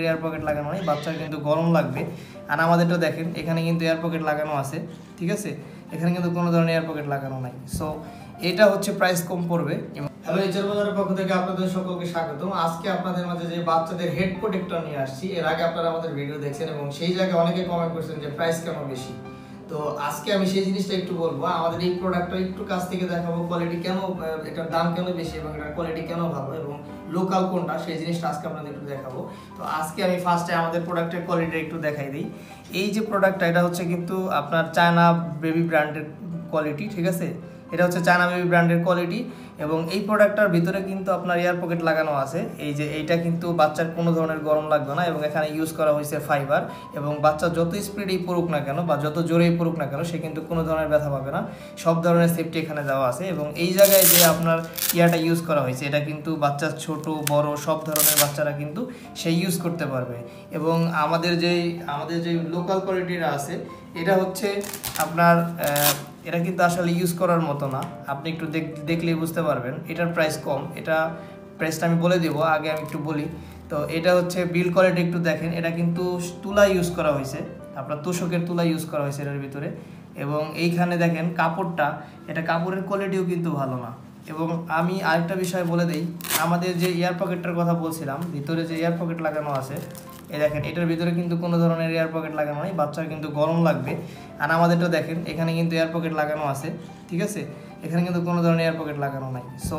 Air pocket লাগানো নেই, বাচ্চার কিন্তু গরম লাগবে। আর আমাদেরটা দেখেন এখানে কিন্তু এয়ার পকেট লাগানো আছে, ঠিক আছে, এখানে কিন্তু কোনো ধরনের এয়ার পকেট লাগানো নাই। সো এটা হচ্ছে প্রাইস কম পড়বে। হ্যালো, এইচআর বাজারের পক্ষ থেকে আপনাদের সকলকে স্বাগতম। আজকে আপনাদের মাঝে যে বাচ্চাদের হেড প্রোটেক্টর নিয়ে আসছি, এর আগে আপনারা আমাদের ভিডিও দেখছেন এবং সেই জায়গায় অনেকে কমেন্ট করছেন যে প্রাইস কেন বেশি। তো আজকে আমি সেই জিনিসটা একটু বলবো, আমাদের এই প্রোডাক্টটা একটু কাছ থেকে দেখাবো, কোয়ালিটি কেন, এটার দাম কেন বেশি এবং এটার কোয়ালিটি কেন ভালো এবং লোকাল কোনটা, সেই জিনিসটা আজকে আপনাদের একটু দেখাবো। তো আজকে আমি ফার্স্টে আমাদের প্রোডাক্টের কোয়ালিটি একটু দেখাই দিই। এই যে প্রোডাক্টটা, এটা হচ্ছে কিন্তু আপনার চায়না বেবি ব্র্যান্ডের কোয়ালিটি, ঠিক আছে, এটা হচ্ছে চায়না বেবি ব্র্যান্ডের কোয়ালিটি। এবং এই প্রোডাক্টটার ভিতরে কিন্তু আপনার এয়ার পকেট লাগানো আছে। এই যে এইটা কিন্তু বাচ্চার কোনো ধরনের গরম লাগবে না এবং এখানে ইউজ করা হয়েছে ফাইবার। এবং বাচ্চা যত স্পিডেই পড়ুক না কেন বা যত জোরেই পড়ুক না কেন, সে কিন্তু কোনো ধরনের ব্যথা পাবে না। সব ধরনের সেফটি এখানে দেওয়া আছে। এবং এই জায়গায় যে আপনার ইয়াটা ইউজ করা হয়েছে, এটা কিন্তু বাচ্চা ছোট বড় সব ধরনের বাচ্চারা কিন্তু সে ইউজ করতে পারবে। এবং আমাদের যে লোকাল কোয়ালিটিটা আছে, এটা হচ্ছে আপনার এটা কিন্তু আসলে ইউজ করার মতো না। আপনি একটু দেখলেই বুঝতে পারবেন। এটার প্রাইস কম, এটা প্রাইসটা আমি বলে দেবো, আগে আমি একটু বলি। তো এটা হচ্ছে বিল কোয়ালিটি একটু দেখেন, এটা কিন্তু তুলা ইউজ করা হয়েছে, আপনার তোষকের তুলা ইউজ করা হয়েছে এটার ভিতরে। এবং এইখানে দেখেন কাপড়টা, এটা কাপড়ের কোয়ালিটিও কিন্তু ভালো না। এবং আমি আরেকটা বিষয় বলে দিই, আমাদের যে এয়ার পকেটটার কথা বলছিলাম, ভিতরে যে এয়ার পকেট লাগানো আছে, এই দেখেন এটার ভিতরে কিন্তু কোনো ধরনের এয়ার পকেট লাগানো নেই, বাচ্চার কিন্তু গরম লাগবে। আর আমাদেরটা দেখেন এখানে কিন্তু এয়ার পকেট লাগানো আছে, ঠিক আছে, এখানে কিন্তু কোনো ধরনের এয়ার পকেট লাগানো নাই। সো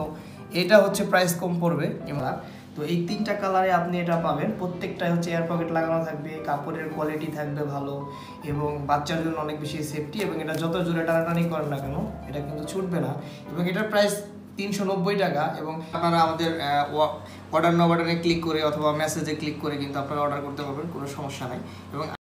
এটা হচ্ছে প্রাইস কম পড়বে। তো এই তিনটা কালারে আপনি এটা পাবেন, প্রত্যেকটাই হচ্ছে এয়ার পকেট লাগানো থাকবে, কাপড়ের কোয়ালিটি থাকবে ভালো এবং বাচ্চার জন্য অনেক বেশি সেফটি। এবং এটা যত জোরে টানাটানি করেন না কেন, এটা কিন্তু ছুটবে না। এবং এটার প্রাইস 390 টাকা। এবং আপনারা আমাদের অর্ডার নাও বাটনে ক্লিক করে অথবা মেসেজে ক্লিক করে কিন্তু আপনারা অর্ডার করতে পারবেন, কোনো সমস্যা নাই। এবং